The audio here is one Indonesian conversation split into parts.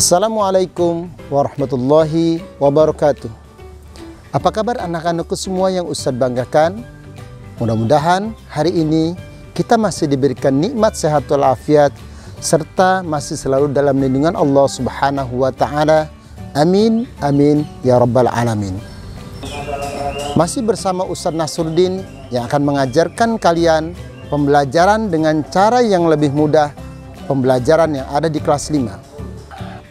Assalamualaikum warahmatullahi wabarakatuh. Apa kabar anak-anakku semua yang Ustadz banggakan? Mudah-mudahan hari ini kita masih diberikan nikmat sehat walafiat serta masih selalu dalam lindungan Allah Subhanahu wa taala. Amin amin ya rabbal alamin. Masih bersama Ustadz Nasruddin yang akan mengajarkan kalian pembelajaran dengan cara yang lebih mudah, pembelajaran yang ada di kelas 5.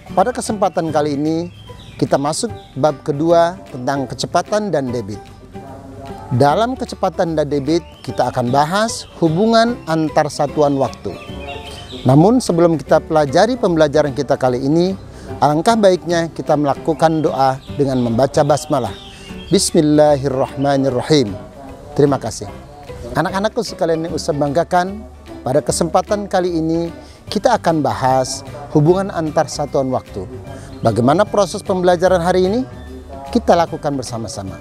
Pada kesempatan kali ini kita masuk bab kedua tentang kecepatan dan debit. Dalam kecepatan dan debit kita akan bahas hubungan antar satuan waktu. Namun sebelum kita pelajari pembelajaran kita kali ini, alangkah baiknya kita melakukan doa dengan membaca basmalah. Bismillahirrahmanirrahim. Terima kasih. Anak-anakku sekalian yang Ustadz banggakan, pada kesempatan kali ini kita akan bahas hubungan antar satuan waktu. Bagaimana proses pembelajaran hari ini? Kita lakukan bersama-sama.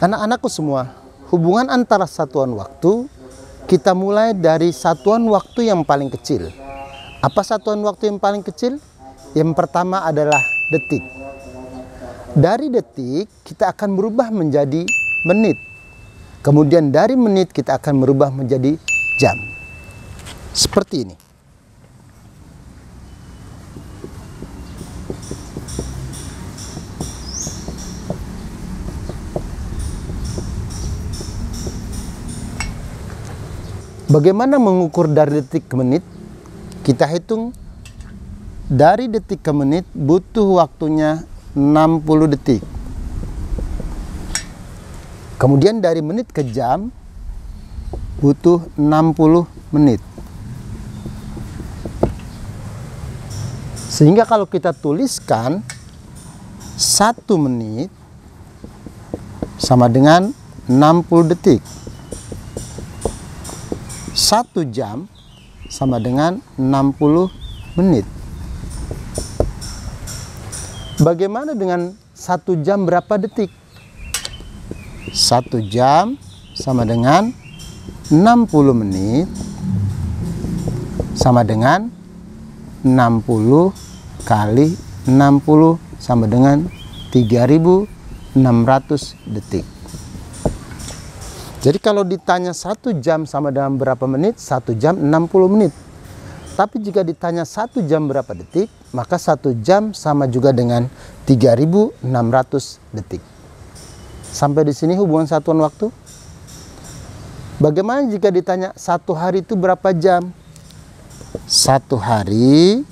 Anak-anakku semua, hubungan antara satuan waktu, kita mulai dari satuan waktu yang paling kecil. Apa satuan waktu yang paling kecil? Yang pertama adalah detik. Dari detik kita akan berubah menjadi menit. Kemudian dari menit kita akan berubah menjadi jam. Seperti ini. Bagaimana mengukur dari detik ke menit? Kita hitung dari detik ke menit butuh waktunya 60 detik. Kemudian dari menit ke jam butuh 60 menit. Sehingga kalau kita tuliskan 1 menit sama dengan 60 detik. 1 jam sama dengan 60 menit. Bagaimana dengan 1 jam berapa detik? 1 jam sama dengan 60 menit sama dengan 60 kali 60 sama dengan 3600 detik. Jadi kalau ditanya 1 jam sama dengan berapa menit, 1 jam 60 menit. Tapi jika ditanya 1 jam berapa detik, maka 1 jam sama juga dengan 3600 detik. Sampai di sini hubungan satuan waktu. Bagaimana jika ditanya 1 hari itu berapa jam? 1 hari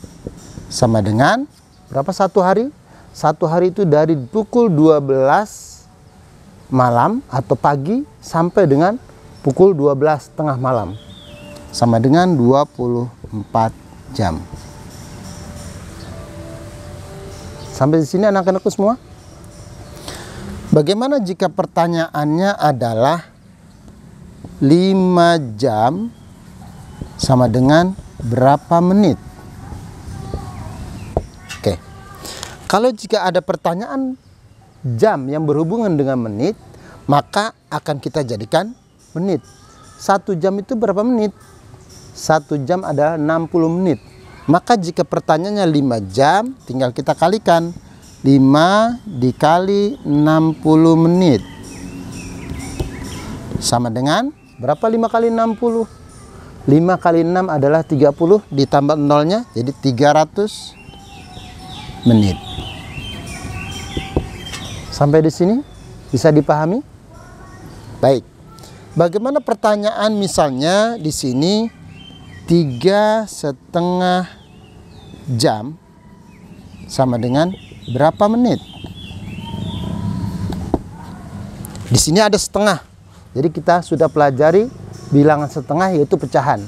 sama dengan berapa 1 hari? 1 hari itu dari pukul 12 malam atau pagi sampai dengan pukul 12 tengah malam. Sama dengan 24 jam. Sampai di sini anak-anakku semua? Bagaimana jika pertanyaannya adalah 5 jam sama dengan berapa menit? Oke. Kalau jika ada pertanyaan jam yang berhubungan dengan menit, maka akan kita jadikan menit. 1 jam itu berapa menit? 1 jam adalah 60 menit. Maka jika pertanyaannya 5 jam, tinggal kita kalikan. 5 dikali 60 menit sama dengan berapa 5 kali 60? 5 kali 6 adalah 30 ditambah nolnya jadi 300 menit. Sampai di sini bisa dipahami? Baik. Bagaimana pertanyaan misalnya di sini 3,5 jam sama dengan berapa menit? Di sini ada setengah. Jadi kita sudah pelajari bilangan setengah yaitu pecahan.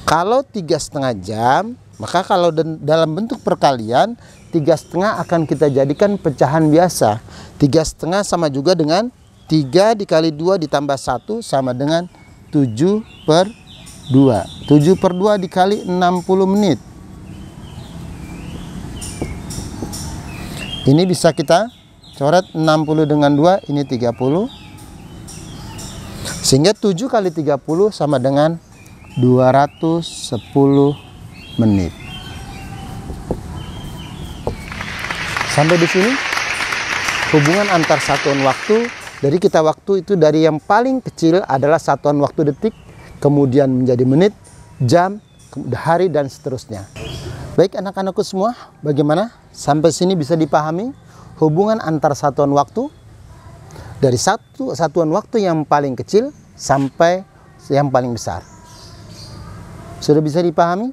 Kalau 3,5 jam, maka kalau dalam bentuk perkalian 3,5 akan kita jadikan pecahan biasa. 3,5 sama juga dengan 3 dikali 2 ditambah 1 sama dengan 7/2. 7/2 dikali 60 menit. Ini bisa kita coret 60 dengan 2, ini 30. Sehingga 7 kali 30 sama dengan 210 menit. Sampai di sini hubungan antar satuan waktu. Dari kita waktu itu dari yang paling kecil adalah satuan waktu detik, kemudian menjadi menit, jam, hari, dan seterusnya. Baik anak-anakku semua, bagaimana? Sampai sini bisa dipahami hubungan antar satuan waktu dari satuan waktu yang paling kecil sampai yang paling besar. Sudah bisa dipahami?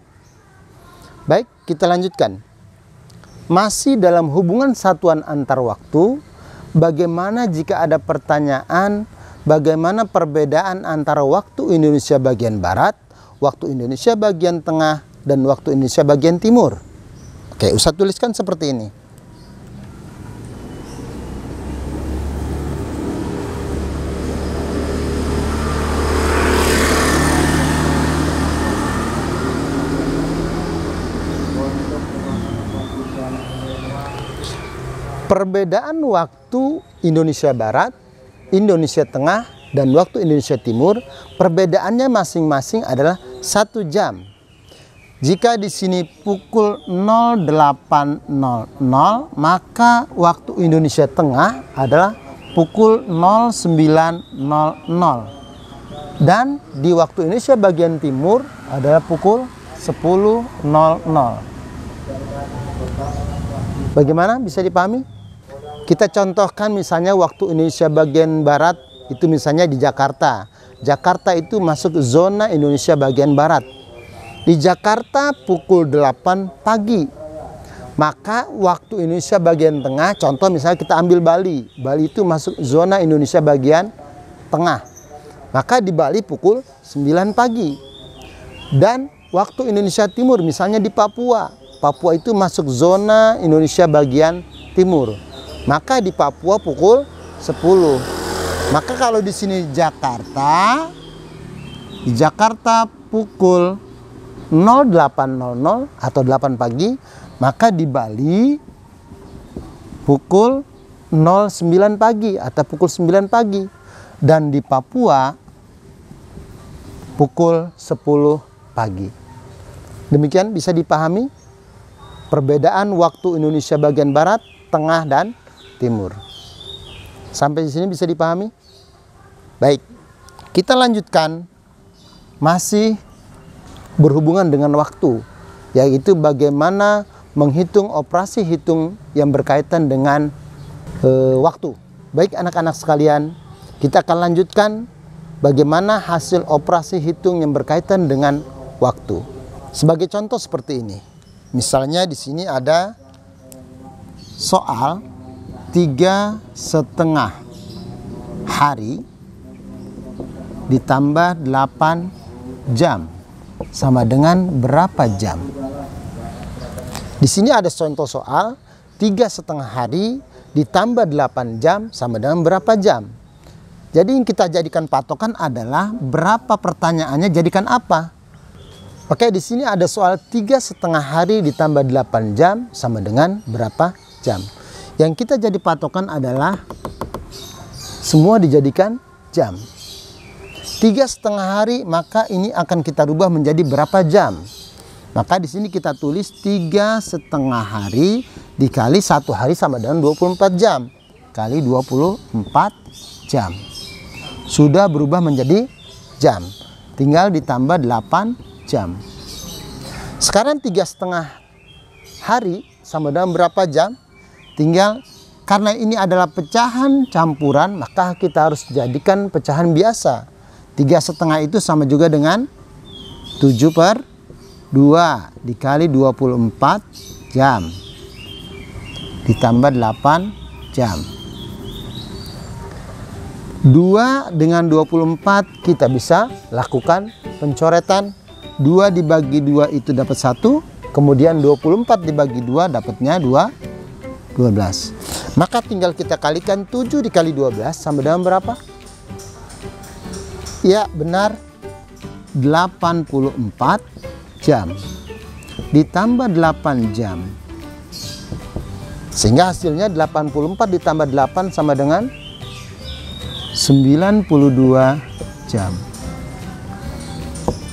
Baik, kita lanjutkan. Masih dalam hubungan satuan antar waktu, bagaimana jika ada pertanyaan bagaimana perbedaan antara waktu Indonesia bagian barat, waktu Indonesia bagian tengah, dan waktu Indonesia bagian timur? Oke, Ustadz tuliskan seperti ini. Perbedaan waktu Indonesia Barat, Indonesia Tengah, dan waktu Indonesia Timur, perbedaannya masing-masing adalah 1 jam. Jika di sini pukul 08.00, maka waktu Indonesia Tengah adalah pukul 09.00. Dan di waktu Indonesia bagian Timur adalah pukul 10.00. Bagaimana bisa dipahami? Kita contohkan misalnya waktu Indonesia bagian Barat itu misalnya di Jakarta. Jakarta itu masuk zona Indonesia bagian Barat. Di Jakarta pukul 8 pagi. Maka waktu Indonesia bagian tengah, contoh misalnya kita ambil Bali. Bali itu masuk zona Indonesia bagian tengah. Maka di Bali pukul 9 pagi. Dan waktu Indonesia Timur misalnya di Papua. Papua itu masuk zona Indonesia bagian timur. Maka di Papua pukul 10. Maka kalau di sini Jakarta, di Jakarta pukul 08.00 atau 8 pagi, maka di Bali pukul 09 pagi atau pukul 9 pagi, dan di Papua pukul 10 pagi. Demikian bisa dipahami perbedaan waktu Indonesia bagian Barat, Tengah, dan Timur. Sampai di sini bisa dipahami? Baik, kita lanjutkan masih berhubungan dengan waktu, yaitu bagaimana menghitung operasi hitung yang berkaitan dengan waktu. Baik anak-anak sekalian, kita akan lanjutkan bagaimana hasil operasi hitung yang berkaitan dengan waktu. Sebagai contoh seperti ini. Misalnya di sini ada soal 3,5 hari ditambah 8 jam sama dengan berapa jam? Di sini ada contoh soal 3,5 hari ditambah 8 jam sama dengan berapa jam? Jadi yang kita jadikan patokan adalah berapa, pertanyaannya jadikan apa? Oke, di sini ada soal 3,5 hari ditambah 8 jam sama dengan berapa jam? Yang kita jadi patokan adalah semua dijadikan jam. 3,5 hari, maka ini akan kita rubah menjadi berapa jam? Maka di sini kita tulis 3,5 hari dikali 1 hari sama dengan 24 jam. Kali 24 jam. Sudah berubah menjadi jam. Tinggal ditambah 8 jam. Sekarang 3,5 hari sama dengan berapa jam? Tinggal, karena ini adalah pecahan campuran, maka kita harus jadikan pecahan biasa. 3,5 itu sama juga dengan 7/2 dikali 24 jam ditambah 8 jam. 2 dengan 24 kita bisa lakukan pencoretan. 2 dibagi 2 itu dapat 1, kemudian 24 dibagi 2 dapatnya 12. Maka tinggal kita kalikan 7 dikali 12 sama dengan berapa? Ya benar, 84 jam ditambah 8 jam. Sehingga hasilnya 84 ditambah 8 sama dengan 92 jam.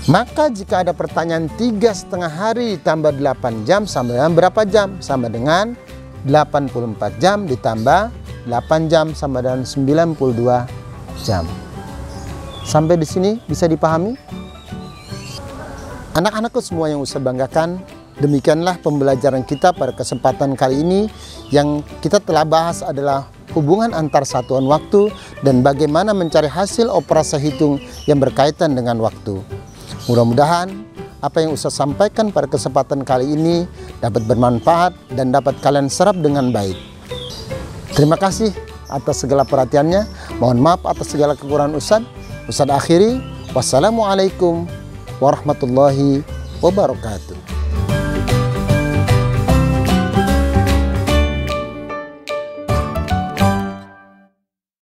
Maka jika ada pertanyaan 3,5 hari ditambah 8 jam sama dengan berapa jam? Sama dengan 84 jam ditambah 8 jam sama dengan 92 jam. Sampai di sini bisa dipahami? Anak-anakku semua yang Ustaz banggakan, demikianlah pembelajaran kita pada kesempatan kali ini. Yang kita telah bahas adalah hubungan antar satuan waktu dan bagaimana mencari hasil operasi hitung yang berkaitan dengan waktu. Mudah-mudahan apa yang Ustaz sampaikan pada kesempatan kali ini dapat bermanfaat dan dapat kalian serap dengan baik. Terima kasih atas segala perhatiannya. Mohon maaf atas segala kekurangan Ustaz. Ustaz akhiri, wassalamualaikum warahmatullahi wabarakatuh.